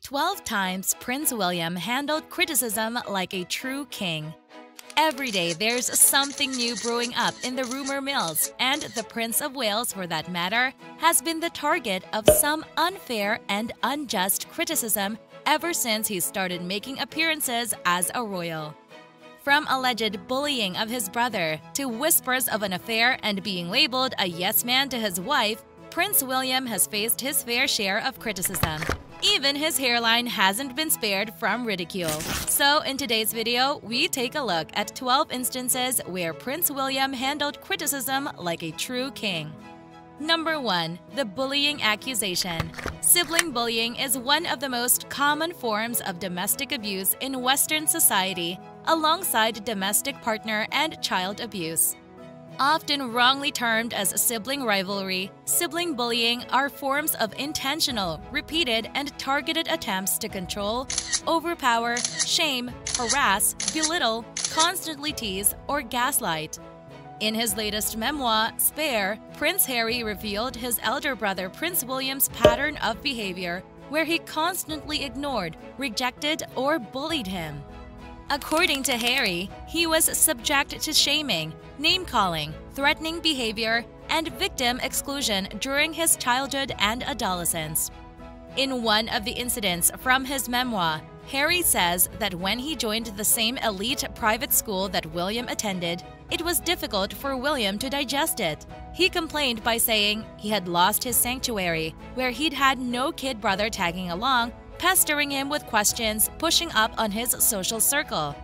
12 times Prince William handled criticism like a true king. Every day there's something new brewing up in the rumor mills, and the Prince of Wales, for that matter, has been the target of some unfair and unjust criticism ever since he started making appearances as a royal. From alleged bullying of his brother to whispers of an affair and being labeled a yes man to his wife, Prince William has faced his fair share of criticism. Even his hairline hasn't been spared from ridicule. So in today's video, we take a look at 12 instances where Prince William handled criticism like a true king. Number 1. The bullying accusation. Sibling bullying is one of the most common forms of domestic abuse in Western society, alongside domestic partner and child abuse. Often wrongly termed as sibling rivalry, sibling bullying are forms of intentional, repeated, and targeted attempts to control, overpower, shame, harass, belittle, constantly tease, or gaslight. In his latest memoir, Spare, Prince Harry revealed his elder brother Prince William's pattern of behavior, where he constantly ignored, rejected, or bullied him. According to Harry, he was subject to shaming, name-calling, threatening behavior, and victim exclusion during his childhood and adolescence. In one of the incidents from his memoir, Harry says that when he joined the same elite private school that William attended, it was difficult for William to digest it. He complained by saying he had lost his sanctuary, where he'd had no kid brother tagging along, pestering him with questions, pushing up on his social circle.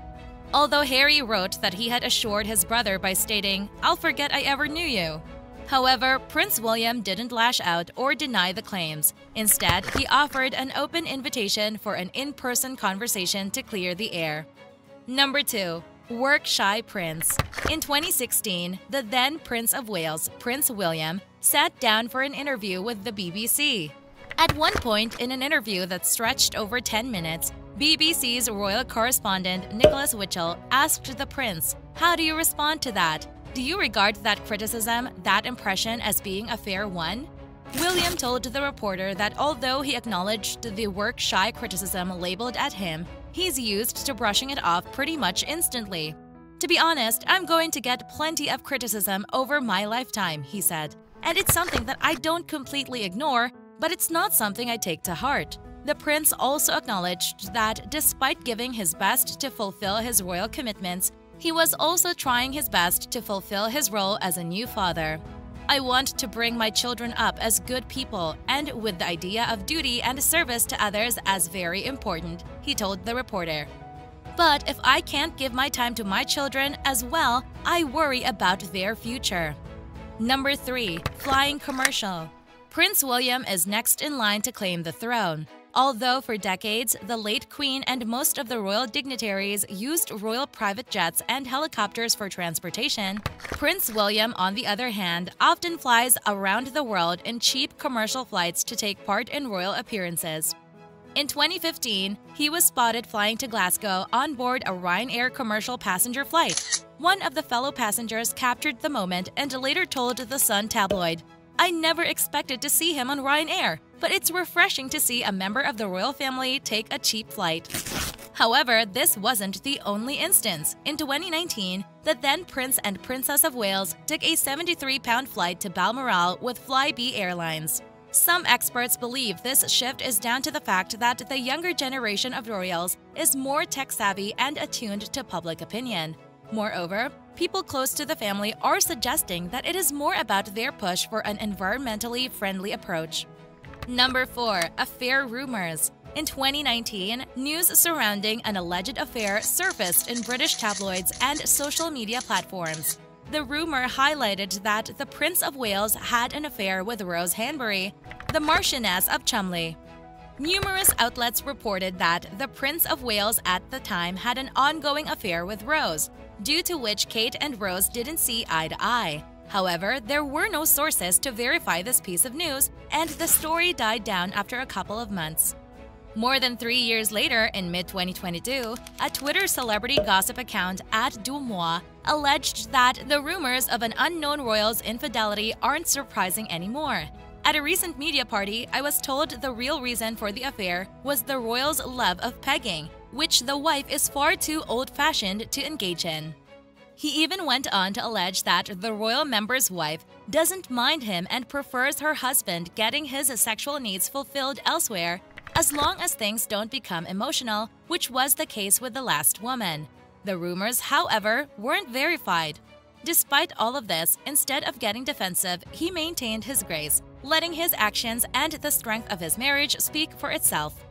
Although Harry wrote that he had assured his brother by stating, "I'll forget I ever knew you." However, Prince William didn't lash out or deny the claims. Instead, he offered an open invitation for an in-person conversation to clear the air. Number 2. Workshy Prince. In 2016, the then Prince of Wales, Prince William, sat down for an interview with the BBC. At one point in an interview that stretched over 10 minutes, BBC's royal correspondent Nicholas Witchell asked the prince, "How do you respond to that? Do you regard that criticism, that impression, as being a fair one?" William told the reporter that although he acknowledged the work-shy criticism labeled at him, he's used to brushing it off pretty much instantly. "To be honest, I'm going to get plenty of criticism over my lifetime," he said. "And it's something that I don't completely ignore, but it's not something I take to heart." The prince also acknowledged that despite giving his best to fulfill his royal commitments, he was also trying his best to fulfill his role as a new father. "I want to bring my children up as good people and with the idea of duty and service to others as very important," he told the reporter. "But if I can't give my time to my children as well, I worry about their future." Number 3. Flying commercial. Prince William is next in line to claim the throne. Although for decades, the late Queen and most of the royal dignitaries used royal private jets and helicopters for transportation, Prince William, on the other hand, often flies around the world in cheap commercial flights to take part in royal appearances. In 2015, he was spotted flying to Glasgow on board a Ryanair commercial passenger flight. One of the fellow passengers captured the moment and later told the Sun tabloid, "I never expected to see him on Ryanair, but it's refreshing to see a member of the royal family take a cheap flight." However, this wasn't the only instance. In 2019, the then Prince and Princess of Wales took a 73-pound flight to Balmoral with Flybe Airlines. Some experts believe this shift is down to the fact that the younger generation of royals is more tech-savvy and attuned to public opinion. Moreover, people close to the family are suggesting that it is more about their push for an environmentally friendly approach. Number 4. Affair rumors. In 2019, news surrounding an alleged affair surfaced in British tabloids and social media platforms. The rumor highlighted that the Prince of Wales had an affair with Rose Hanbury, the Marchioness of Cholmondeley. Numerous outlets reported that the Prince of Wales at the time had an ongoing affair with Rose, due to which Kate and Rose didn't see eye to eye. However, there were no sources to verify this piece of news, and the story died down after a couple of months. More than 3 years later, in mid-2022, a Twitter celebrity gossip account @Dumois alleged that the rumors of an unknown royal's infidelity aren't surprising anymore. At a recent media party, I was told the real reason for the affair was the royal's love of pegging, which the wife is far too old-fashioned to engage in. He even went on to allege that the royal member's wife doesn't mind him and prefers her husband getting his sexual needs fulfilled elsewhere as long as things don't become emotional, which was the case with the last woman. The rumors, however, weren't verified. Despite all of this, instead of getting defensive, he maintained his grace, letting his actions and the strength of his marriage speak for itself.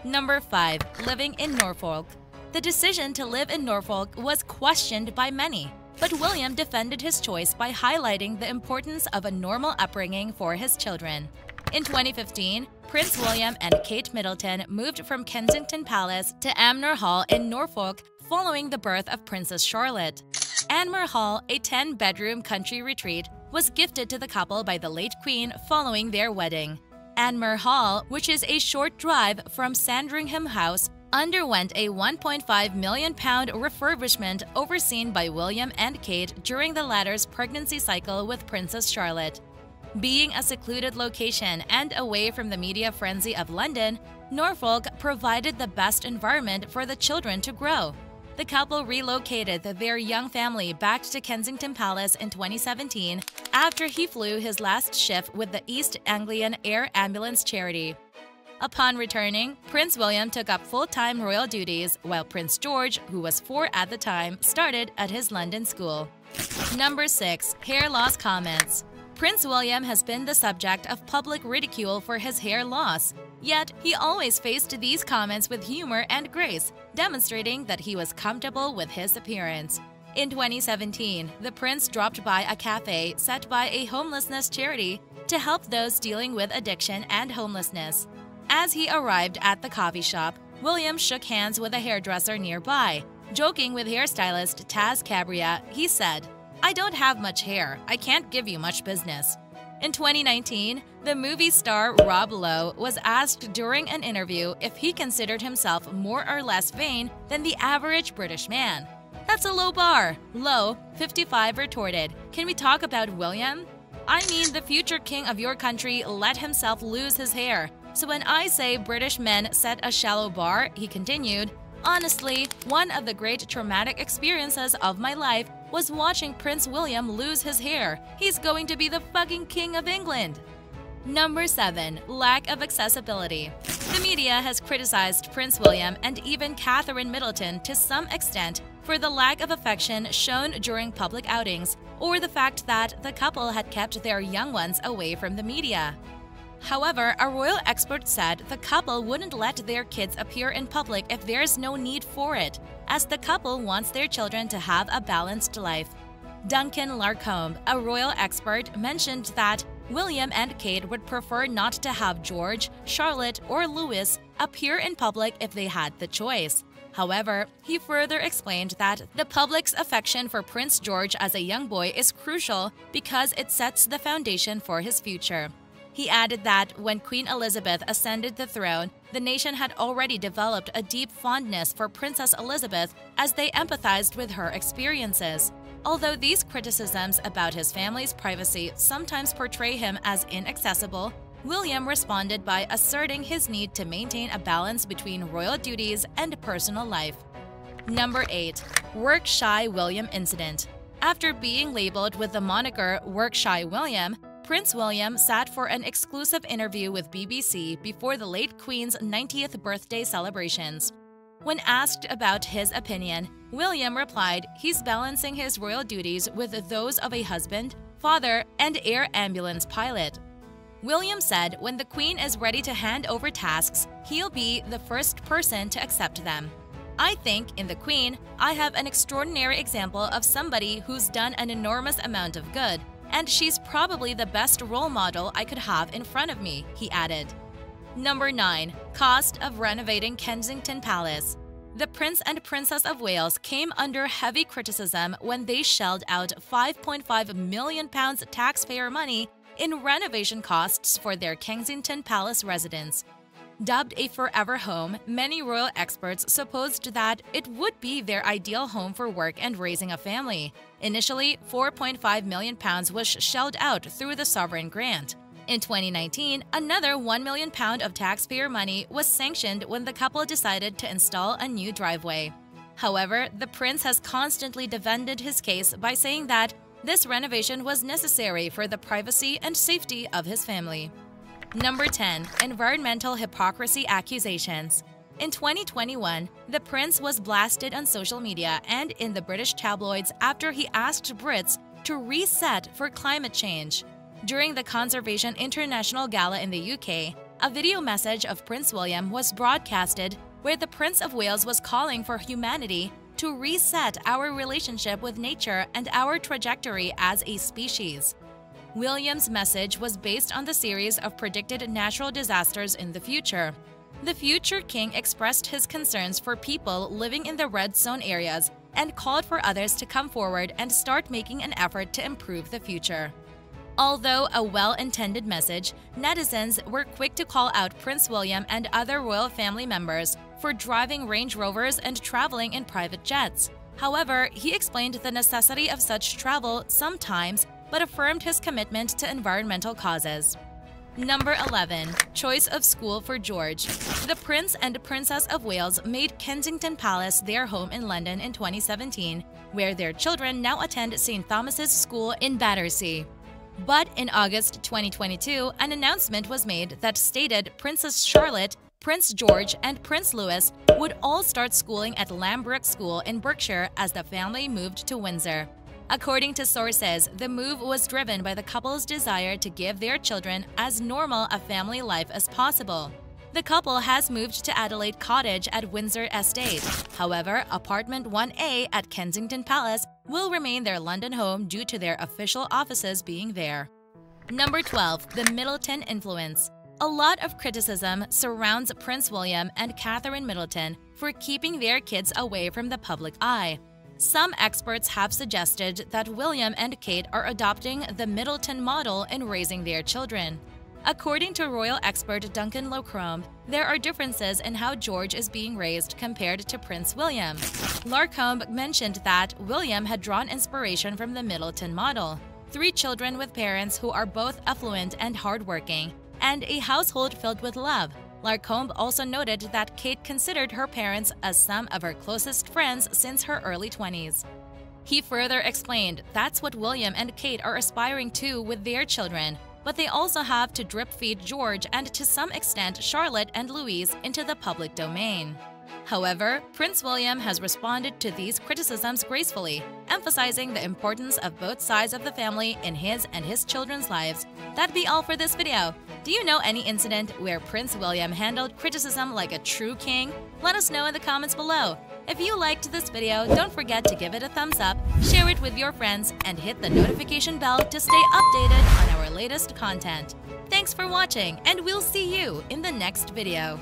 Number 5. Living in Norfolk. The decision to live in Norfolk was questioned by many, but William defended his choice by highlighting the importance of a normal upbringing for his children. In 2015, Prince William and Kate Middleton moved from Kensington Palace to Anmer Hall in Norfolk following the birth of Princess Charlotte. Anmer Hall, a 10-bedroom country retreat, was gifted to the couple by the late Queen following their wedding. Anmer Hall, which is a short drive from Sandringham House, underwent a £1.5 million refurbishment overseen by William and Kate during the latter's pregnancy cycle with Princess Charlotte. Being a secluded location and away from the media frenzy of London, Norfolk provided the best environment for the children to grow. The couple relocated their young family back to Kensington Palace in 2017 after he flew his last shift with the East Anglian Air Ambulance charity. Upon returning, Prince William took up full-time royal duties, while Prince George, who was 4 at the time, started at his London school. Number 6. Hair loss comments. Prince William has been the subject of public ridicule for his hair loss. Yet, he always faced these comments with humor and grace, demonstrating that he was comfortable with his appearance. In 2017, the prince dropped by a cafe set by a homelessness charity to help those dealing with addiction and homelessness. As he arrived at the coffee shop, William shook hands with a hairdresser nearby. Joking with hairstylist Taz Cabria, he said, "I don't have much hair. I can't give you much business." In 2019, the movie star Rob Lowe was asked during an interview if he considered himself more or less vain than the average British man. "That's a low bar," Lowe, 55, retorted. "Can we talk about William? I mean, the future king of your country let himself lose his hair. So when I say British men set a shallow bar," he continued, "honestly, one of the great traumatic experiences of my life was watching Prince William lose his hair. He's going to be the fucking king of England." Number 7. Lack of accessibility. The media has criticized Prince William and even Catherine Middleton to some extent for the lack of affection shown during public outings or the fact that the couple had kept their young ones away from the media. However, a royal expert said the couple wouldn't let their kids appear in public if there's no need for it, as the couple wants their children to have a balanced life. Duncan Larcombe, a royal expert, mentioned that William and Kate would prefer not to have George, Charlotte, or Louis appear in public if they had the choice. However, he further explained that the public's affection for Prince George as a young boy is crucial because it sets the foundation for his future. He added that when Queen Elizabeth ascended the throne, the nation had already developed a deep fondness for Princess Elizabeth as they empathized with her experiences. Although these criticisms about his family's privacy sometimes portray him as inaccessible, William responded by asserting his need to maintain a balance between royal duties and personal life. Number 8. Workshy William Incident. After being labeled with the moniker Workshy William, Prince William sat for an exclusive interview with BBC before the late Queen's 90th birthday celebrations. When asked about his opinion, William replied he's balancing his royal duties with those of a husband, father, and air ambulance pilot. William said when the Queen is ready to hand over tasks, he'll be the first person to accept them. "I think, in the Queen, I have an extraordinary example of somebody who's done an enormous amount of good, and she's probably the best role model I could have in front of me," he added. Number 9. Cost of renovating Kensington Palace. The Prince and Princess of Wales came under heavy criticism when they shelled out £5.5 million taxpayer money in renovation costs for their Kensington Palace residence. Dubbed a forever home, many royal experts supposed that it would be their ideal home for work and raising a family. Initially, £4.5 million was shelled out through the sovereign grant. In 2019, another £1 million of taxpayer money was sanctioned when the couple decided to install a new driveway. However, the prince has constantly defended his case by saying that this renovation was necessary for the privacy and safety of his family. Number 10. Environmental hypocrisy accusations. In 2021, the prince was blasted on social media and in the British tabloids after he asked Brits to reset for climate change. During the Conservation International Gala in the UK, a video message of Prince William was broadcasted where the Prince of Wales was calling for humanity to reset our relationship with nature and our trajectory as a species. William's message was based on the series of predicted natural disasters in the future. The future king expressed his concerns for people living in the red zone areas and called for others to come forward and start making an effort to improve the future. Although a well-intended message, netizens were quick to call out Prince William and other royal family members for driving Range Rovers and traveling in private jets. However, he explained the necessity of such travel sometimes, but affirmed his commitment to environmental causes. Number 11. Choice of school for George. The Prince and Princess of Wales made Kensington Palace their home in London in 2017, where their children now attend St. Thomas's School in Battersea. But in August 2022, an announcement was made that stated Princess Charlotte, Prince George, and Prince Louis would all start schooling at Lambrook School in Berkshire as the family moved to Windsor. According to sources, the move was driven by the couple's desire to give their children as normal a family life as possible. The couple has moved to Adelaide Cottage at Windsor Estate. However, Apartment 1A at Kensington Palace will remain their London home due to their official offices being there. Number 12. The Middleton influence. A lot of criticism surrounds Prince William and Catherine Middleton for keeping their kids away from the public eye. Some experts have suggested that William and Kate are adopting the Middleton model in raising their children. According to royal expert Duncan Lacombe, there are differences in how George is being raised compared to Prince William. Lacombe mentioned that William had drawn inspiration from the Middleton model: 3 children with parents who are both affluent and hardworking, and a household filled with love. Lacombe also noted that Kate considered her parents as some of her closest friends since her early 20s. He further explained that's what William and Kate are aspiring to with their children, but they also have to drip-feed George and to some extent Charlotte and Louise into the public domain. However, Prince William has responded to these criticisms gracefully, emphasizing the importance of both sides of the family in his and his children's lives. That'd be all for this video. Do you know any incident where Prince William handled criticism like a true king? Let us know in the comments below. If you liked this video, don't forget to give it a thumbs up, share it with your friends, and hit the notification bell to stay updated on our latest content. Thanks for watching, and we'll see you in the next video.